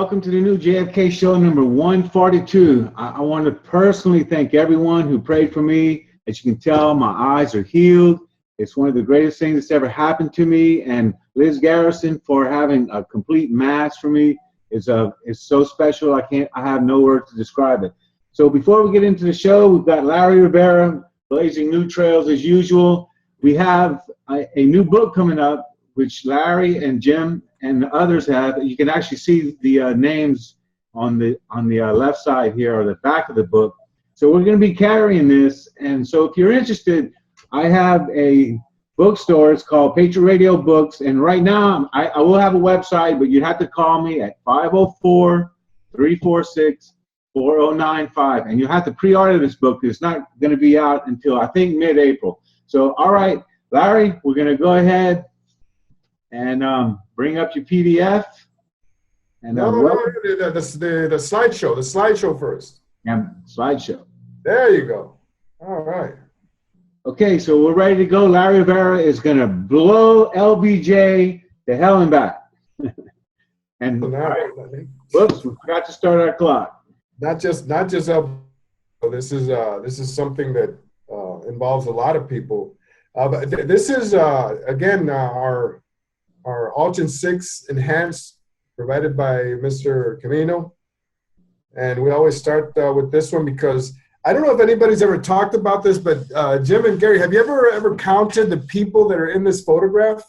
welcome to the new JFK show number 142. I want to personally thank everyone who prayed for me. As you can tell, my eyes are healed. It's one of the greatest things that's ever happened to me. And Liz Garrison for having a complete mass for me is so special. I have no words to describe it. So before we get into the show, we've got Larry Rivera blazing new trails as usual. We have a new book coming up, which Larry and Jim and others have. You can actually see the names on the left side here, or the back of the book. So we're going to be carrying this. And so if you're interested, I have a bookstore. It's called Patriot Radio Books. And right now, I will have a website, but you'd have to call me at 504-346-4095. And you have to pre-order this book. It's not going to be out until, I think, mid-April. So, all right, Larry, we're going to go ahead and bring up your PDF. And the slideshow. The slideshow first. Yeah, slideshow. There you go. All right. Okay, so we're ready to go. Larry Rivera is going to blow LBJ to hell and back. And whoops, we forgot to start our clock. Not just LBJ. This is something that involves a lot of people. But this is again our Altgens 6 enhanced, provided by Mr. Camino. And we always start with this one because I don't know if anybody's ever talked about this, but Jim and Gary, have you ever counted the people that are in this photograph?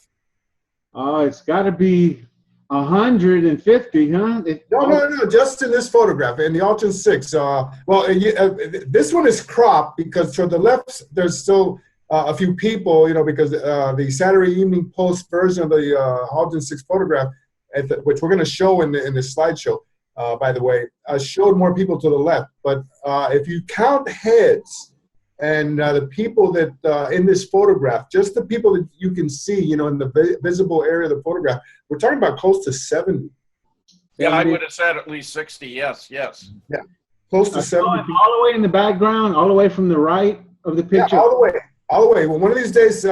It's got to be 150, huh? No, just in this photograph, in the Altgens 6. This one is cropped because to the left, there's still a few people, because the Saturday Evening Post version of the Altgens 6 photograph, which we're going to show in the slideshow, by the way, showed more people to the left. But if you count heads and the people that in this photograph, just the people that you can see, in the visible area of the photograph, we're talking about close to 70. Yeah, I would have said at least 60. Yes. Yeah, close to 70. All the way in the background, all the way from the right of the picture. Yeah, all the way. Well, one of these days,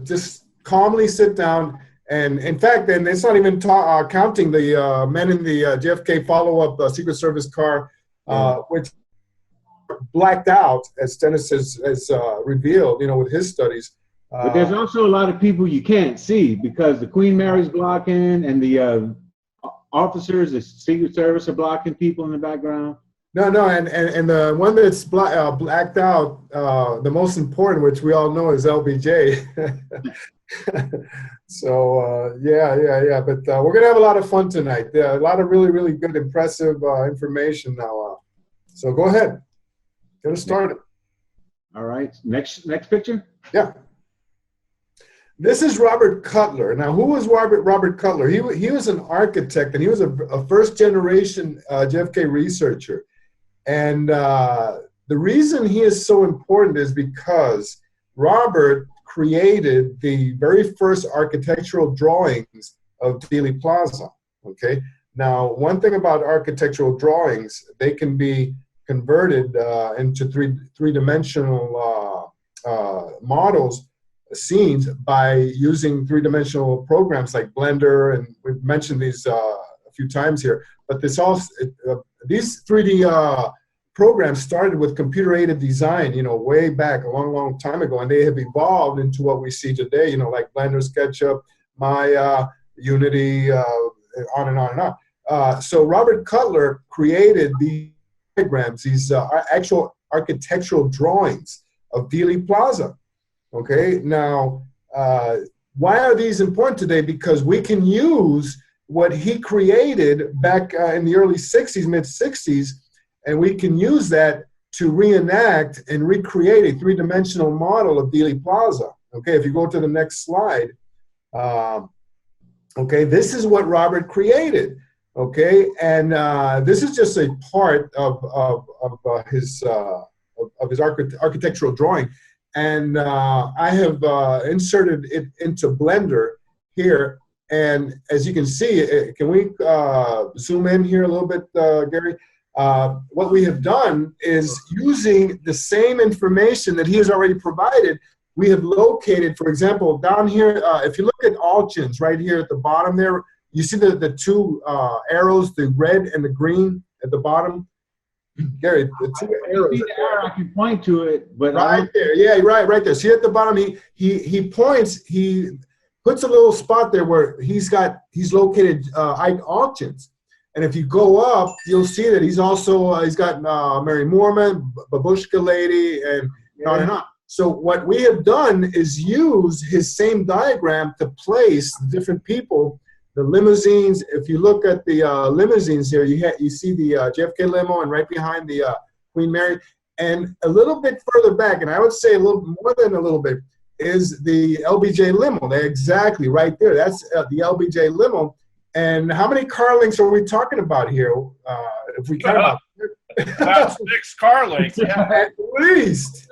just calmly sit down. And in fact, then it's not even counting the men in the JFK follow-up Secret Service car, which blacked out, as Dennis has revealed, with his studies. But there's also a lot of people you can't see because the Queen Mary's blocking and the officers, the Secret Service are blocking people in the background. No, and the one that's blacked out, the most important, which we all know, is LBJ. So, yeah. But we're going to have a lot of fun tonight. A lot of really, really good, impressive information now. So go ahead. Get us started. All right. Next picture? Yeah. This is Robert Cutler. Now, who was Robert Cutler? He was an architect, and he was a first-generation JFK researcher. And the reason he is so important is because Robert created the very first architectural drawings of Dealey Plaza, okay? Now, one thing about architectural drawings, they can be converted into three-dimensional models, scenes, by using three-dimensional programs like Blender, and we've mentioned these a few times here. But these 3D programs started with computer-aided design, way back a long time ago, and they have evolved into what we see today, like Blender, SketchUp, Maya, Unity, on and on and on. So Robert Cutler created these diagrams, these actual architectural drawings of Dealey Plaza. Okay, now, why are these important today? Because we can use what he created back in the early 60s, mid-60s, and we can use that to reenact and recreate a three-dimensional model of Dealey Plaza. Okay, if you go to the next slide, okay, this is what Robert created. Okay, and this is just a part of his architectural drawing, and I have inserted it into Blender here. And as you can see, can we zoom in here a little bit, Gary? What we have done is, using the same information that he has already provided, we have located, for example, down here, if you look at Altgens right here at the bottom there, you see the two arrows, the red and the green at the bottom? Gary, the two arrows. I can point to it, but right there. Yeah, right there. See at the bottom, he points, he puts a little spot there where he's located Altgens. And if you go up, you'll see that he's also, he's got Mary Mormon, Babushka Lady, and on and on. So what we have done is use his same diagram to place the different people, the limousines. If you look at the limousines here, you see the JFK limo, and right behind the Queen Mary. And a little bit further back, and I would say a little more than a little bit, is the LBJ limo. They're exactly right there. That's the LBJ limo. And how many car links are we talking about here? If we count about 6 car links, yeah. At least.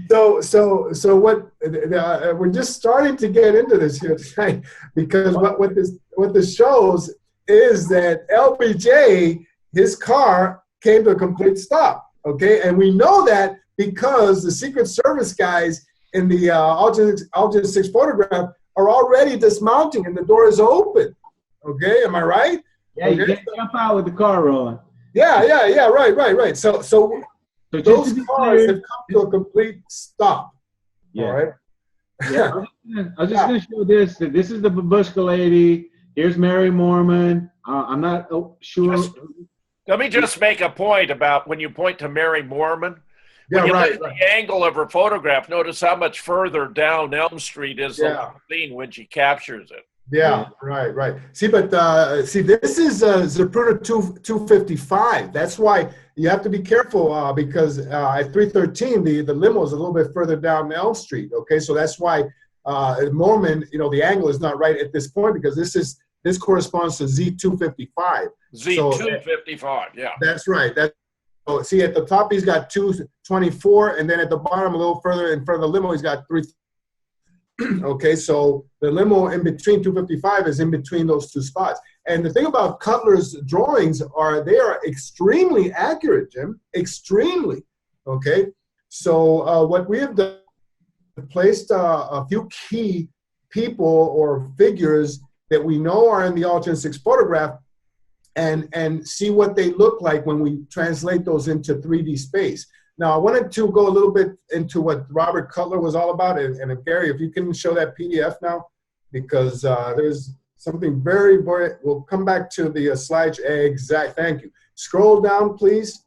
So what? We're just starting to get into this here tonight, because what this shows is that LBJ, his car came to a complete stop. Okay, and we know that because the Secret Service guys in the Altgens 6 photograph are already dismounting and the door is open. Okay, am I right? Yeah, okay. You can't jump out with the car rolling. Yeah, right. So those cars have come to a complete stop. Yeah. All right. Yeah, I was just going to show this. This is the Babushka Lady. Here's Mary Mormon. I'm not sure. Let me just make a point about when you point to Mary Mormon. When you look at the angle of her photograph, notice how much further down Elm Street is the scene when she captures it. Yeah, right. See, but this is Zapruder 255. That's why you have to be careful because at 313, the limo is a little bit further down Elm Street. Okay, so that's why Mormon, the angle is not right at this point, because this corresponds to Z255. Z255, yeah. That's right. So see, at the top he's got 224, and then at the bottom, a little further in front of the limo, he's got 3. Okay, so the limo in between 255 is in between those two spots. And the thing about Cutler's drawings they are extremely accurate, Jim. Extremely. Okay, so what we have done, placed a few key people or figures that we know are in the Altgens 6 photograph, and see what they look like when we translate those into 3D space. Now, I wanted to go a little bit into what Robert Cutler was all about. And Gary, if you can show that PDF now, because there's something very, we'll come back to the slides. Thank you. Scroll down, please.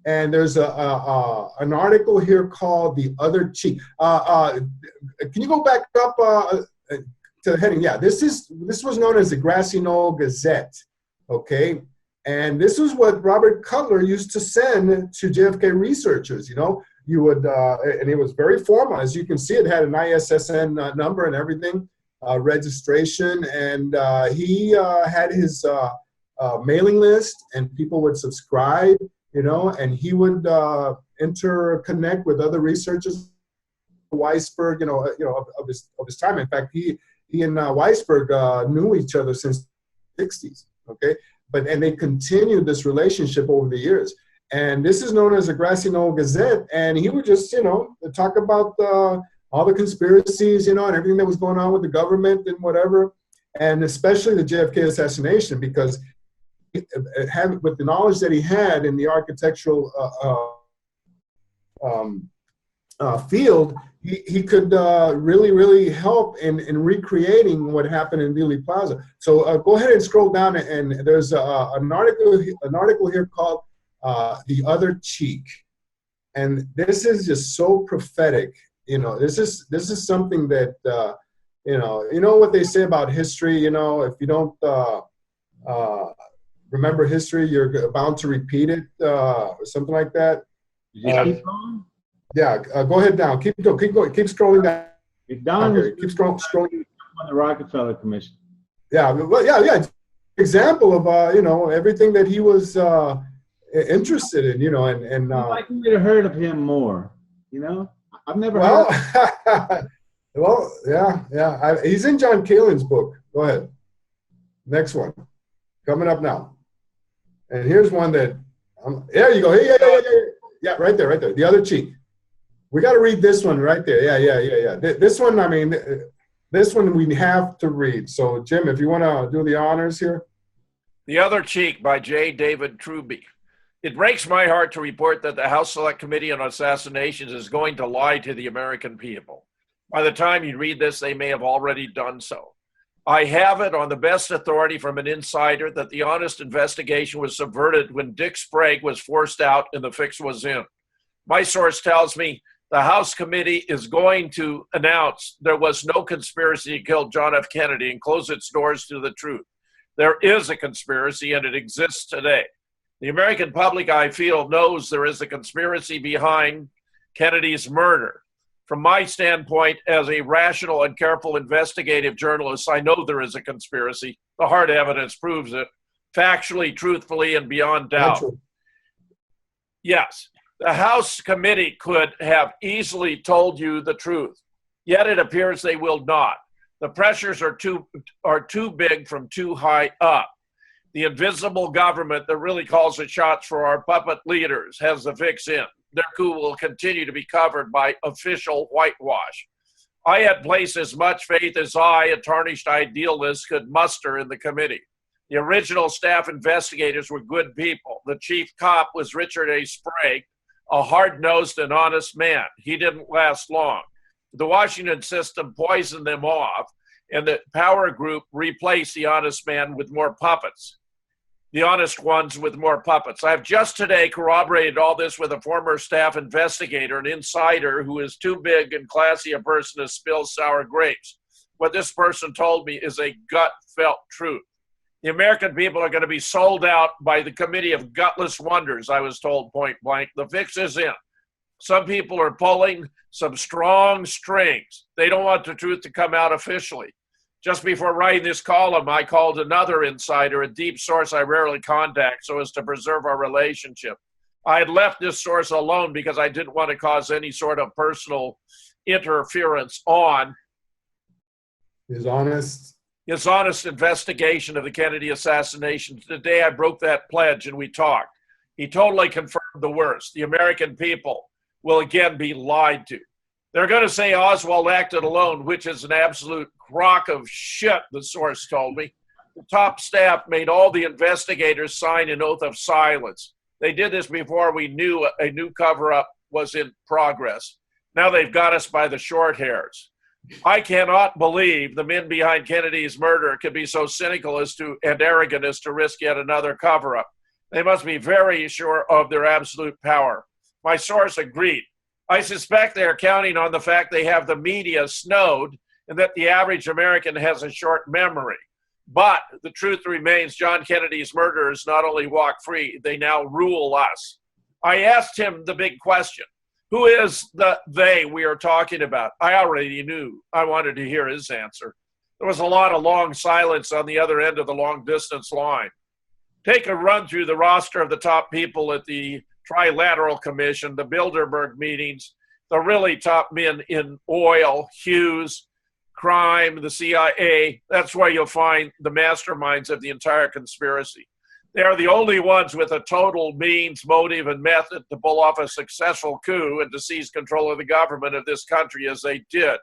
And there's an article here called The Other Cheek. Can you go back up to the heading? Yeah, this was known as the Grassy Knoll Gazette. Okay. And this is what Robert Cutler used to send to JFK researchers. You would, and it was very formal. As you can see, it had an ISSN number and everything, registration. And he had his mailing list, and people would subscribe, and he would interconnect with other researchers. Weisberg, of his time. In fact, he and Weisberg knew each other since the 60s. Okay. And they continued this relationship over the years. And this is known as the Grassy Knoll Gazette. And he would just, talk about all the conspiracies, and everything that was going on with the government and whatever. And especially the JFK assassination, because with the knowledge that he had in the architectural field, he could really, really help in recreating what happened in Dealey Plaza. So go ahead and scroll down, and there's an article here called "The Other Cheek," and this is just so prophetic. This is something that you know what they say about history. If you don't remember history, you're bound to repeat it, or something like that. Yeah, go ahead down. Keep going. Keep scrolling down. Keep scrolling. On the Rockefeller Commission. Yeah. Well, yeah. Example of everything that he was interested in. And I'd like me to heard of him more. I've never. Heard well, yeah. He's in John Kalin's book. Go ahead. Next one, coming up now. And here's one that. There you go. Yeah. Right there. The Other Cheek. We got to read this one right there. Yeah. This one, I mean, This one we have to read. So, Jim, if you want to do the honors here. The Other Cheek by J. David Truby. It breaks my heart to report that the House Select Committee on Assassinations is going to lie to the American people. By the time you read this, they may have already done so. I have it on the best authority from an insider that the honest investigation was subverted when Dick Sprague was forced out and the fix was in. My source tells me the House committee is going to announce there was no conspiracy to kill John F. Kennedy and close its doors to the truth. There is a conspiracy, and it exists today. The American public, I feel, knows there is a conspiracy behind Kennedy's murder. From my standpoint, as a rational and careful investigative journalist, I know there is a conspiracy. The hard evidence proves it, factually, truthfully, and beyond doubt. Yes, the House committee could have easily told you the truth, yet it appears they will not. The pressures are too big from too high up. The invisible government that really calls the shots for our puppet leaders has the fix in. Their coup will continue to be covered by official whitewash. I had placed as much faith as I, a tarnished idealist, could muster in the committee. The original staff investigators were good people. The chief cop was Richard A. Sprague, a hard-nosed and honest man. He didn't last long. The Washington system poisoned them off, and the power group replaced the honest man with more puppets. The honest ones with more puppets. I've just today corroborated all this with a former staff investigator, an insider who is too big and classy a person to spill sour grapes. What this person told me is a gut-felt truth. The American people are going to be sold out by the committee of gutless wonders, I was told point blank. The fix is in. Some people are pulling some strong strings. They don't want the truth to come out officially. Just before writing this column, I called another insider, a deep source I rarely contact, so as to preserve our relationship. I had left this source alone because I didn't want to cause any sort of personal interference on his honest investigation of the Kennedy assassination. Today I broke that pledge and we talked. He totally confirmed the worst. The American people will again be lied to. They're going to say Oswald acted alone, which is an absolute crock of shit, the source told me. The top staff made all the investigators sign an oath of silence. They did this before we knew a new cover-up was in progress. Now they've got us by the short hairs. I cannot believe the men behind Kennedy's murder could be so cynical and arrogant as to risk yet another cover-up. They must be very sure of their absolute power. My source agreed. I suspect they are counting on the fact they have the media snowed and that the average American has a short memory. But the truth remains, John Kennedy's murderers not only walk free, they now rule us. I asked him the big question. Who is the they we are talking about? I already knew. I wanted to hear his answer. There was a lot of long silence on the other end of the long-distance line. Take a run through the roster of the top people at the Trilateral Commission, the Bilderberg meetings, the really top men in oil, Hughes, crime, the CIA. That's where you'll find the masterminds of the entire conspiracy. They are the only ones with a total means, motive, and method to pull off a successful coup and to seize control of the government of this country as they did.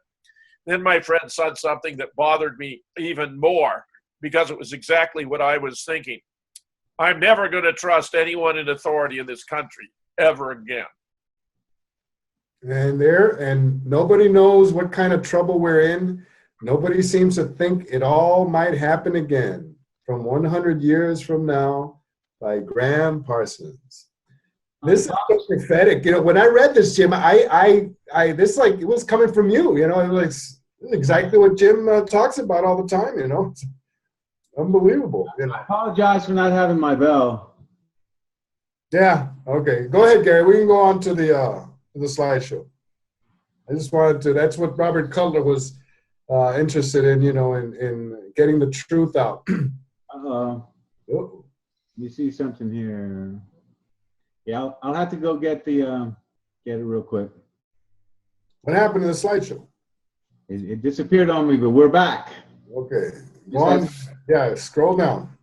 Then my friend said something that bothered me even more because it was exactly what I was thinking. I'm never going to trust anyone in authority in this country ever again. And nobody knows what kind of trouble we're in. Nobody seems to think it all might happen again from 100 years from now by Graham Parsons. This is so prophetic. You know, when I read this, Jim, this like it was coming from you. You know, it was exactly what Jim talks about all the time. You know. Unbelievable. You know. I apologize for not having my bell. Yeah. Okay. Go ahead, Gary. We can go on to the slideshow. I just wanted to. That's what Robert Cutler was interested in. You know, in getting the truth out. Let me see something here. Yeah, I'll have to go get it real quick. What happened to the slideshow? It disappeared on me, but we're back. Okay. Yeah, scroll down.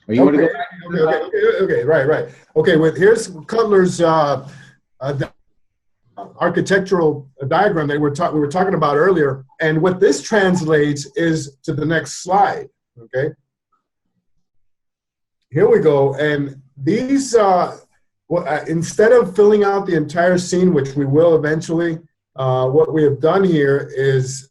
You want to go back? Okay, right. Okay, here's Cutler's architectural diagram that we were talking about earlier. And what this translates is to the next slide, okay? Here we go. And these, instead of filling out the entire scene, which we will eventually, what we have done here is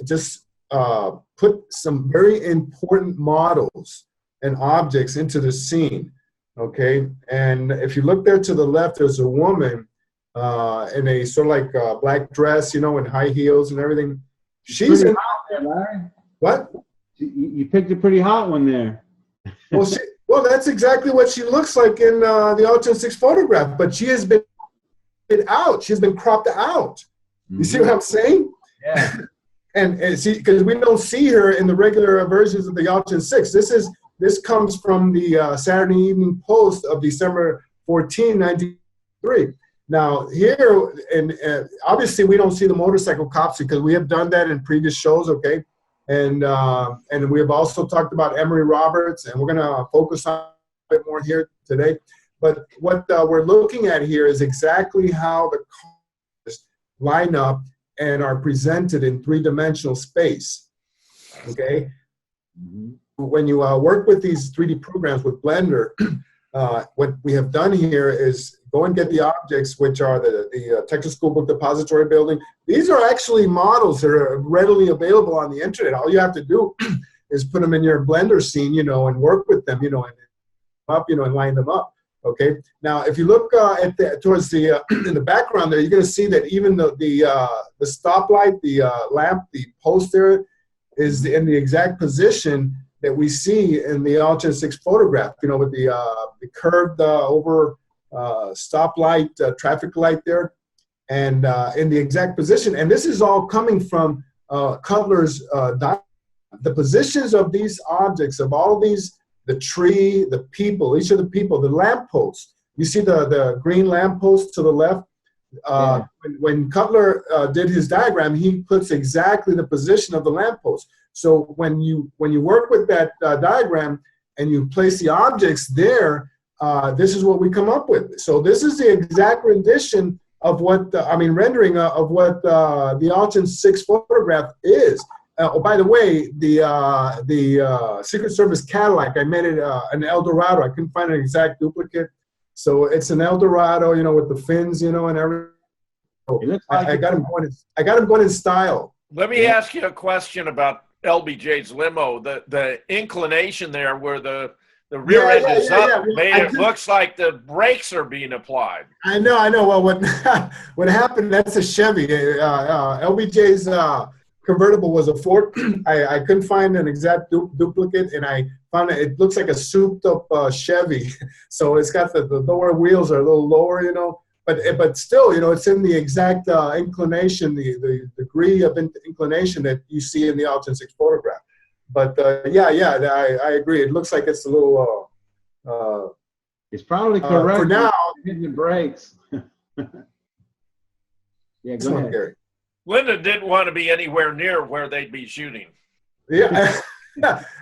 just put some very important models and objects into the scene, okay? And if you look there to the left, there's a woman in a sort of like black dress, you know, and high heels and everything. She's pretty hot there, Larry. What? You picked a pretty hot one there. Well, that's exactly what she looks like in the Altgens 6 photograph, but she has been out. She's been cropped out. You see what I'm saying? Yeah. and see, because we don't see her in the regular versions of the Altgens 6. This comes from the Saturday Evening Post of December 14, 1993. Now here, and obviously we don't see the motorcycle cops because we have done that in previous shows, okay? And we have also talked about Emory Roberts, and we're going to focus on a bit more here today. But what we're looking at here is exactly how the cars line up and are presented in three-dimensional space, okay? Mm-hmm. When you work with these 3D programs with Blender, what we have done here is go and get the objects, which are the Texas School Book Depository Building. These are actually models that are readily available on the internet. All you have to do is put them in your Blender scene, you know, and work with them, you know, and line them up. Okay. Now, if you look towards the in the background there, you're going to see that even the stoplight, the lamp, the post there is in the exact position that we see in the Altgens 6 photograph. You know, with the curved over stoplight, traffic light there, and in the exact position. And this is all coming from Cutler's the positions of these objects, of all these, the tree, the people, each of the people, the lampposts. You see the green lamppost to the left? When Cutler did his diagram, he puts exactly the position of the lamppost. So when you work with that diagram and you place the objects there, this is what we come up with. So this is the exact rendition of what, rendering of what the Altgens 6 photograph is. Oh, by the way, the Secret Service Cadillac, I made it an Eldorado. I couldn't find an exact duplicate. So it's an Eldorado, you know, with the fins, you know, and everything. So I got him going in style. Let me ask you a question about LBJ's limo. The inclination there where the rear end is up it looks like the brakes are being applied. I know. Well, what happened, that's a Chevy. LBJ's convertible was a Ford. I couldn't find an exact duplicate, and I found it looks like a souped-up Chevy. So it's got the lower wheels are a little lower, you know. But still, you know, it's in the exact inclination, the degree of inclination that you see in the Altgens 6 photograph. But I agree. It looks like it's a little. It's probably correct for now. Hitting the brakes. Yeah, go ahead, Gary. Linda didn't want to be anywhere near where they'd be shooting. Yeah.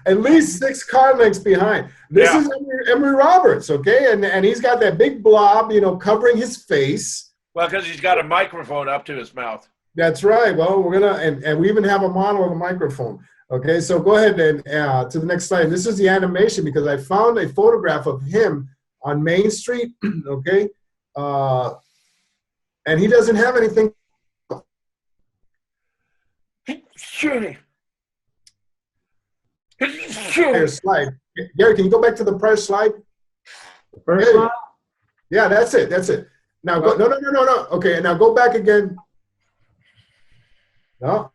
At least 6 car lengths behind. This is Emory Roberts, okay? And he's got that big blob, you know, covering his face. Well, because he's got a microphone up to his mouth. That's right. Well, we're going to, and we even have a model of a microphone. Okay, so go ahead and to the next slide. This is the animation because I found a photograph of him on Main Street, okay? And he doesn't have anything. Shooting. Prior slide. Gary, can you go back to the prior slide? The first slide? Yeah, that's it. Now go, no. Okay, now go back again. No.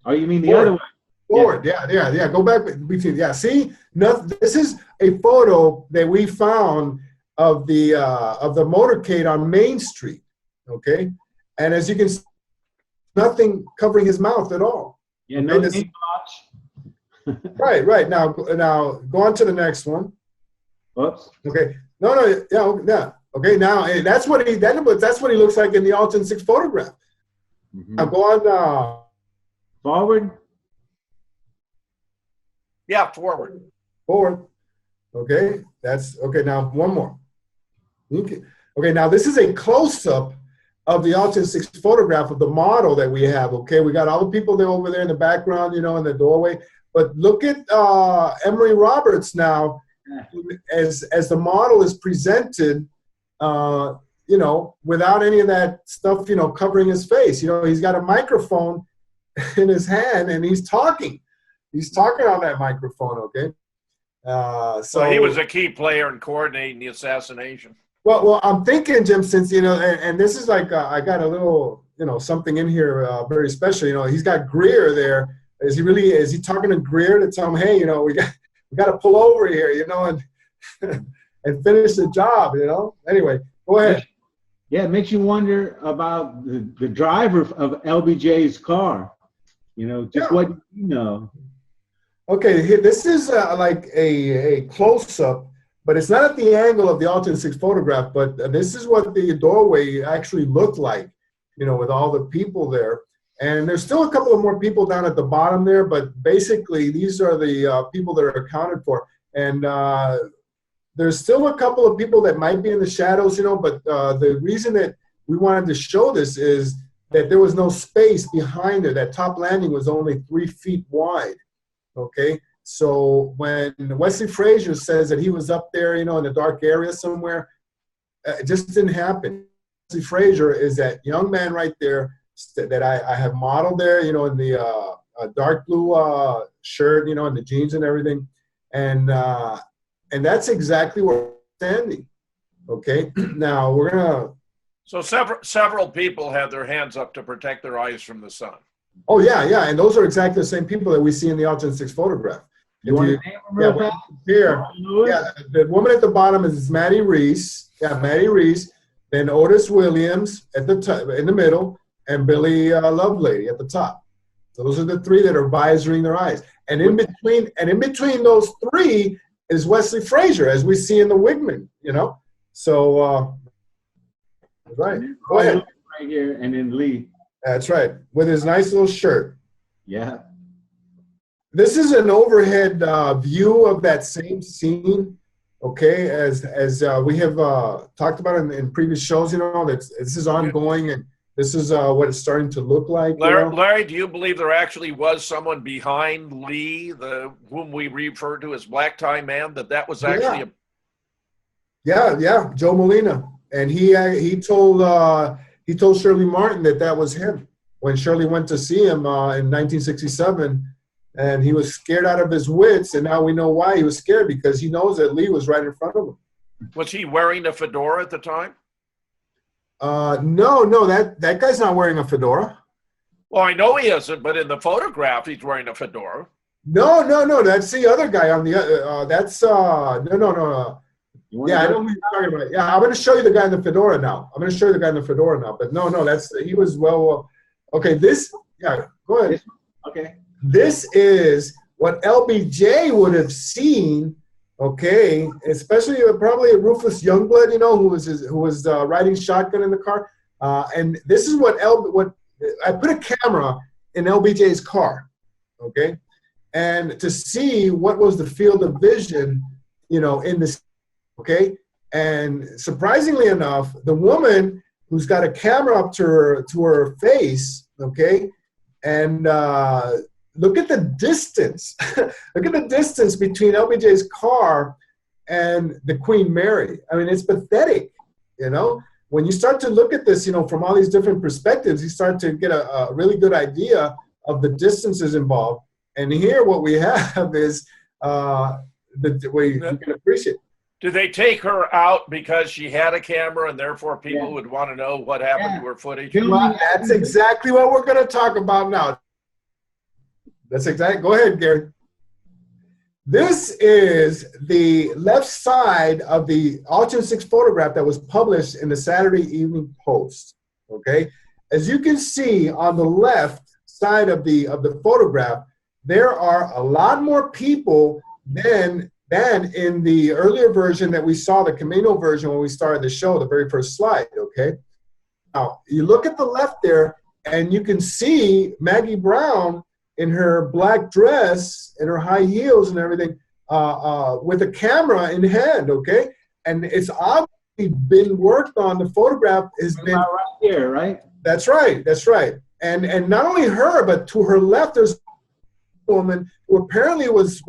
Oh, you mean the other one? Forward, yeah. Go back between. Yeah, see, this is a photo that we found of the motorcade on Main Street. Okay, and as you can see, nothing covering his mouth at all. Yeah, no name watch. Right. Now go on to the next one. Oops. Okay. No. Okay. Now that's what he looks like in the Altgens 6 photograph. Mm-hmm. Now go on. Forward. Yeah, forward. Okay. That's okay. Now one more. Okay. Now this is a close-up of the Altgens 6 photograph of the model that we have, okay? We got all the people there over there in the background, you know, in the doorway. But look at Emery Roberts now as the model is presented, you know, without any of that stuff, you know, covering his face. You know, he's got a microphone in his hand and he's talking. He's talking on that microphone, okay? So he was a key player in coordinating the assassination. Well, I'm thinking, Jim, since, you know, and this is like, I got a little, you know, something in here very special. You know, he's got Greer there. Is he talking to Greer to tell him, hey, you know, we got to pull over here, you know, and and finish the job, you know? Anyway, go ahead. Yeah, it makes you wonder about the driver of LBJ's car. You know, just what, you know. Okay, here, this is like a close-up, but it's not at the angle of the Altgens 6 photograph, but this is what the doorway actually looked like, you know, with all the people there. And there's still a couple of more people down at the bottom there, but basically these are the people that are accounted for. And there's still a couple of people that might be in the shadows, you know, but the reason that we wanted to show this is that there was no space behind it. That top landing was only 3 feet wide, okay? So when Wesley Frazier says that he was up there, you know, in a dark area somewhere, it just didn't happen. Wesley Frazier is that young man right there that I have modeled there, you know, in the dark blue shirt, you know, and the jeans and everything. And that's exactly where we're standing, okay? Now, we're going to... So several people had their hands up to protect their eyes from the sun. Oh, yeah, and those are exactly the same people that we see in the Altgens 6 photograph. You want to name them real fast? Here, yeah, the woman at the bottom is Maddie Reese. Yeah, Maddie Reese. Then Otis Williams at the top, in the middle, and Billy Lovelady at the top. So those are the three that are visoring their eyes. And in between those three is Wesley Frazier, as we see in the Wigman, you know. So, right. Go ahead. Right here, and then Lee. That's right, with his nice little shirt. Yeah. This is an overhead view of that same scene, okay, as we have talked about in previous shows, you know, that this is ongoing, and this is what it's starting to look like. Larry, do you believe there actually was someone behind Lee, whom we refer to as Black Tie Man, that was actually Yeah, Joe Molina. And he told Shirley Martin that was him when Shirley went to see him in 1967. And he was scared out of his wits, and now we know why he was scared, because he knows that Lee was right in front of him. Was he wearing a fedora at the time? No, that guy's not wearing a fedora. Well, I know he isn't, but in the photograph, he's wearing a fedora. No, that's the other guy on the that's no. Yeah, I know who you're talking about. Yeah, I'm going to show you the guy in the fedora now. But no, he was well. Okay, go ahead. Okay. This is what LBJ would have seen, okay, especially probably Rufus Youngblood, you know, who was riding shotgun in the car. And this is what I put a camera in LBJ's car, okay, and to see what was the field of vision, you know, in this, okay. And surprisingly enough, the woman who's got a camera up to her face, okay, and look at the distance. Look at the distance between LBJ's car and the Queen Mary. I mean, it's pathetic, you know? When you start to look at this, you know, from all these different perspectives, you start to get a really good idea of the distances involved. And here what we have is the way you can appreciate. Did they take her out because she had a camera and therefore people would want to know what happened to her footage? Well, that's exactly what we're going to talk about now. That's exactly. Go ahead, Gary. This is the left side of the Altgens 6 photograph that was published in the Saturday Evening Post. Okay, as you can see on the left side of the photograph, there are a lot more people than in the earlier version that we saw, the Camino version, when we started the show, the very first slide. Okay, now you look at the left there, and you can see Maggie Brown in her black dress and her high heels and everything, with a camera in hand, okay? And it's obvious been worked on. The photograph has been right here, right? That's right. That's right. And not only her, but to her left, there's a woman who apparently was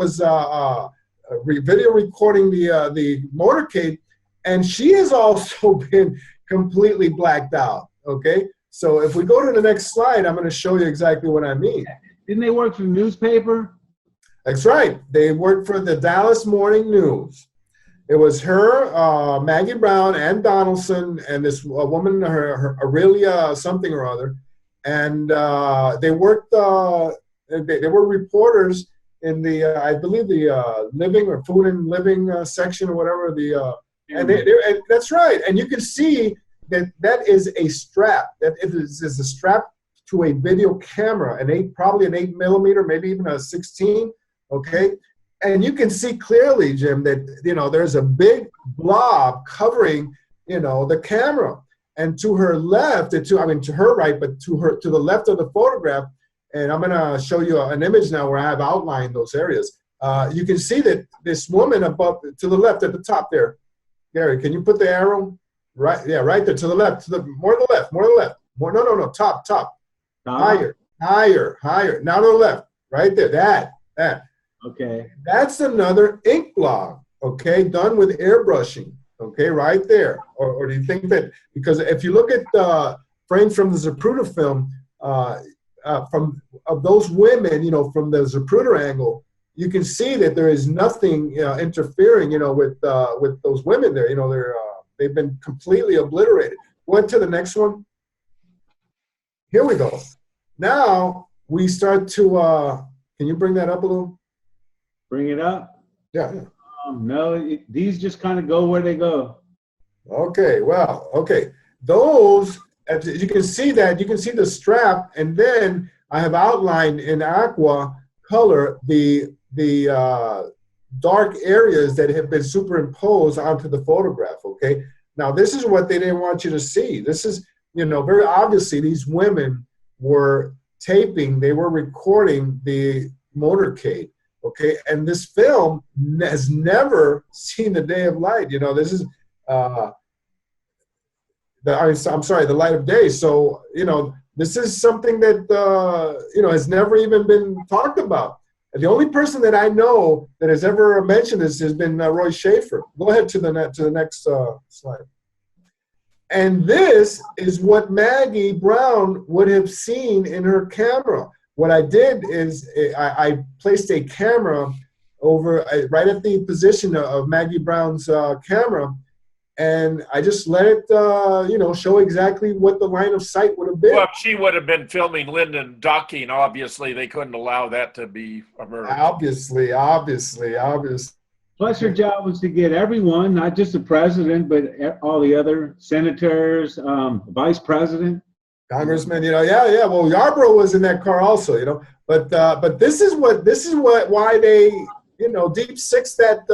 video recording the motorcade, and she has also been completely blacked out. Okay. So if we go to the next slide, I'm going to show you exactly what I mean. Didn't they work for the newspaper? That's right. They worked for the Dallas Morning News. It was her, Maggie Brown, and Donaldson, and this woman, her Aurelia something or other, and they worked. They were reporters in the, I believe, the living or food and living section or whatever. And that's right. And you can see that is a strap. That is a strap to a video camera, probably an 8mm, maybe even a 16. Okay. And you can see clearly, Jim, that, there's a big blob covering, the camera. And to her left, to her right, but to the left of the photograph, and I'm going to show you an image now where I have outlined those areas. You can see that this woman above, to the left at the top there. Gary, can you put the arrow? Right, yeah, right there, to the left, more to the left. No, top. Higher. Now to the left, right there, that. Okay. That's another ink blob, okay, done with airbrushing, okay, right there. Or do you think that, because if you look at the frames from the Zapruder film, of those women, from the Zapruder angle, you can see that there is nothing interfering, with those women there. They've been completely obliterated. Went to the next one. Here we go. Now we start to, can you bring that up a little? Bring it up? Yeah. No, these just kind of go where they go. Okay, well, okay. Those, as you can see the strap, and then I have outlined in aqua color the dark areas that have been superimposed onto the photograph, okay? Now, this is what they didn't want you to see. This is, very obviously these women were taping, they were recording the motorcade, okay? And this film has never seen the day of light. This is, the light of day. So, this is something that, has never even been talked about. The only person that I know that has ever mentioned this has been Roy Schaefer. Go ahead to the next slide. And this is what Maggie Brown would have seen in her camera. What I did is I placed a camera over right at the position of Maggie Brown's camera, and I just let it, show exactly what the line of sight would have been. Well, if she would have been filming Lyndon ducking, obviously they couldn't allow that to be emerged. Obviously. Plus, her job was to get everyone, not just the president, but all the other senators, vice president, congressman. Yeah. Well, Yarborough was in that car also. But this is why they, deep six that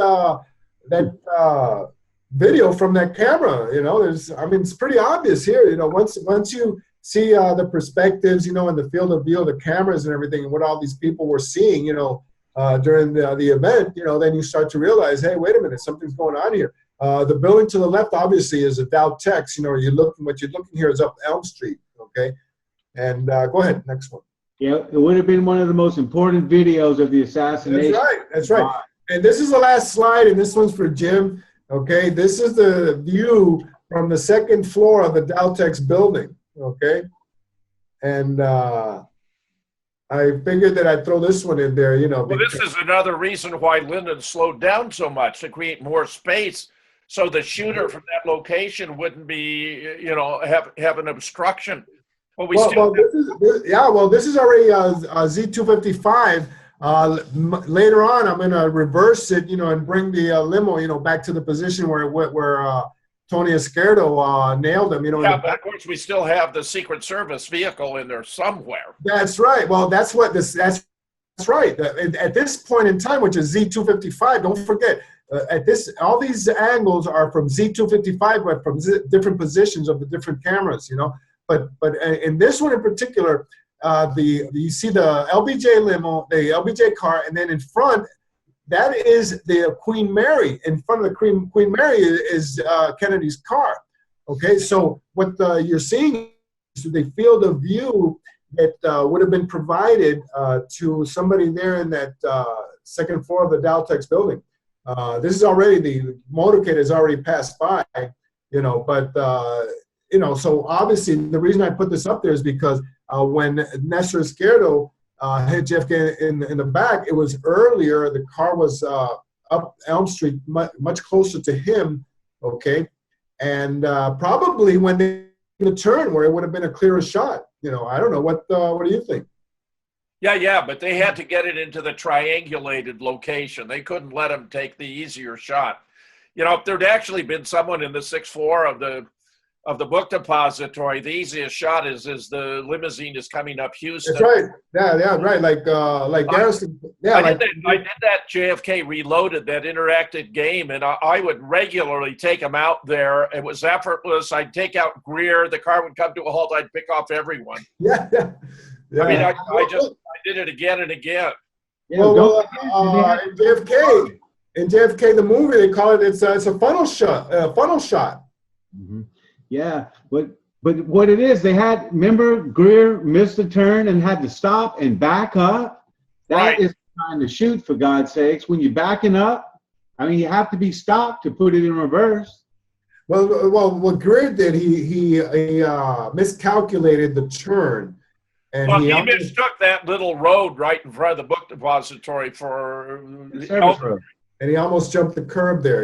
video from that camera. It's pretty obvious here. Once you see the perspectives, and the field of view of the cameras and everything, and what all these people were seeing, during the event, then you start to realize, hey, wait a minute, something's going on here. The building to the left, obviously, is a Altgens. What you're looking here is up Elm Street, okay? And go ahead, next one. Yeah, it would have been one of the most important videos of the assassination. That's right. And this is the last slide, and this one's for Jim, okay? This is the view from the second floor of the Altgens building, okay? And I figured that I'd throw this one in there, Well, this is another reason why Lyndon slowed down so much, to create more space so the shooter from that location wouldn't be, have an obstruction. This is already a Z255. Later on, I'm going to reverse it, and bring the limo, back to the position where Tony Izquierdo nailed him. Yeah, but of course we still have the Secret Service vehicle in there somewhere. That's right. Well, that's right. At this point in time, which is Z255, don't forget, all these angles are from Z255, but from different positions of the different cameras, But in this one in particular, you see the LBJ limo, the LBJ car, and then in front, that is the Queen Mary. In front of the Queen Mary is Kennedy's car. Okay, so what you're seeing is the field of view that would have been provided to somebody there in that second floor of the Altgens building. This is already, the motorcade has already passed by, but, so obviously the reason I put this up there is because when Nestor Izquierdo hit JFK in the back, it was earlier, the car was up Elm Street, much closer to him, okay? And probably when they the turn where it would have been a clearer shot. I don't know. What do you think? Yeah, but they had to get it into the triangulated location. They couldn't let him take the easier shot. If there'd actually been someone in the sixth floor of the book depository, the easiest shot is the limousine is coming up Houston. That's right. Yeah, right. Like Garrison. Yeah, I did that JFK Reloaded, that interactive game, and I would regularly take them out there. It was effortless. I'd take out Greer. The car would come to a halt. I'd pick off everyone. Yeah. I mean, I did it again and again. In JFK, the movie, they call it, it's a funnel shot. Mm-hmm. Yeah, but what it is, remember Greer missed the turn and had to stop and back up. That is trying to shoot, for God's sakes. When you're backing up, you have to be stopped to put it in reverse. Well, what Greer did, he miscalculated the turn. And he mistook that little road right in front of the book depository for service road. And he almost jumped the curb there,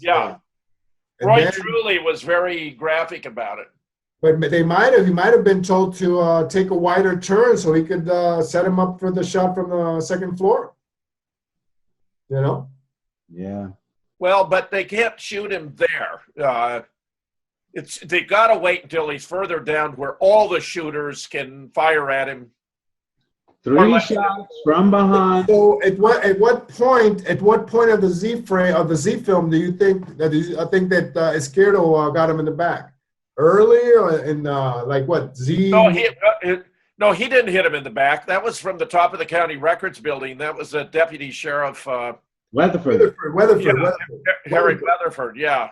Yeah. Roy Truly was very graphic about it. But he might have been told to take a wider turn so he could set him up for the shot from the second floor. Yeah. Well, but they can't shoot him there. They've got to wait until he's further down where all the shooters can fire at him. 3 shots from behind. So at what point of the Z film do you think that Izquierdo got him in the back? Early or in Z? No, he didn't hit him in the back. That was from the top of the county records building. That was the deputy sheriff Weatherford. Harry Weatherford. Yeah.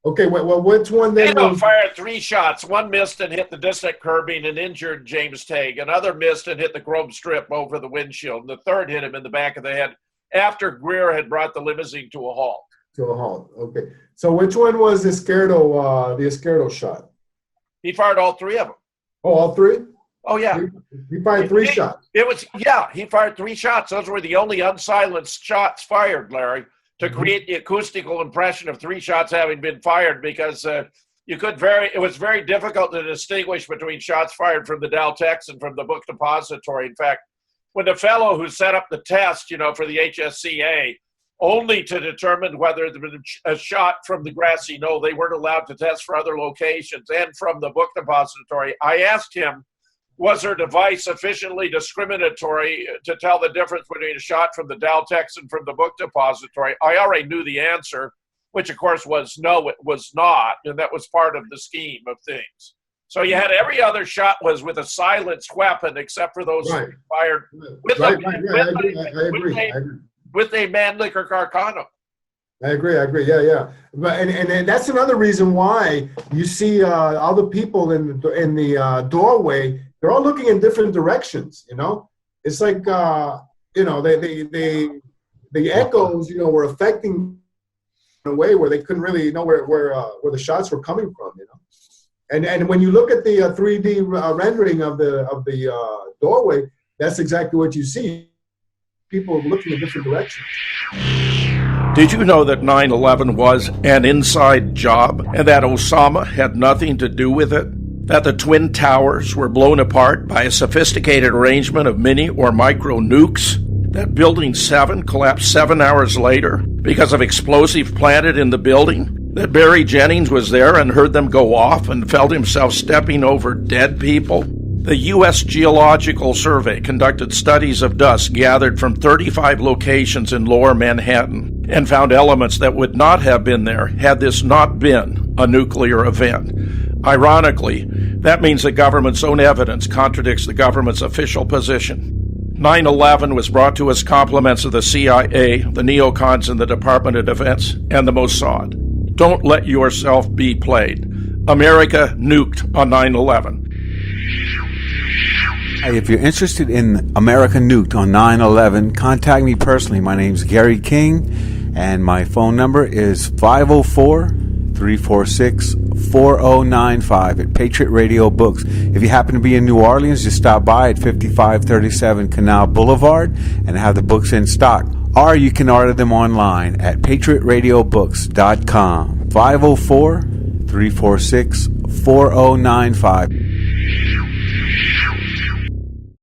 Okay, well, which one then? They fired 3 shots. One missed and hit the distant curbing and injured James Tague. Another missed and hit the chrome strip over the windshield. And the third hit him in the back of the head after Greer had brought the limousine to a halt. Okay. So which one was the Izquierdo shot? He fired all 3 of them. Oh, all 3? Oh, yeah. He fired 3 shots. He fired 3 shots. Those were the only unsilenced shots fired, Larry, to create the acoustical impression of 3 shots having been fired, because it was very difficult to distinguish between shots fired from the Altgens and from the book depository. In fact, when the fellow who set up the test, for the HSCA, only to determine whether there was a shot from the grassy knoll, they weren't allowed to test for other locations, and from the book depository, I asked him, was her device sufficiently discriminatory to tell the difference between a shot from the Altgens and from the book depository? I already knew the answer, which of course was no, it was not, and that was part of the scheme of things. So you had every other shot was with a silenced weapon, except for those fired with a Mannlicher Carcano. I agree. Yeah. But and that's another reason why you see all the people in the doorway. They're all looking in different directions. It's like the echoes were affecting in a way where they couldn't really know where the shots were coming from. And when you look at the 3D rendering of the doorway, that's exactly what you see. People looking in different directions. Did you know that 9/11 was an inside job and that Osama had nothing to do with it? That the Twin Towers were blown apart by a sophisticated arrangement of mini or micro nukes? That Building 7 collapsed 7 hours later because of explosive planted in the building? That Barry Jennings was there and heard them go off and felt himself stepping over dead people? The U.S. Geological Survey conducted studies of dust gathered from 35 locations in lower Manhattan and found elements that would not have been there had this not been a nuclear event. Ironically, that means the government's own evidence contradicts the government's official position. 9/11 was brought to us compliments of the CIA, the neocons in the Department of Defense, and the Mossad. Don't let yourself be played. America nuked on 9/11. Hey, if you're interested in America Nuked on 9/11, contact me personally. My name's Gary King, and my phone number is 504-346-4095 at Patriot Radio Books. If you happen to be in New Orleans, just stop by at 5537 Canal Boulevard and have the books in stock. Or you can order them online at patriotradiobooks.com. 504-346-4095.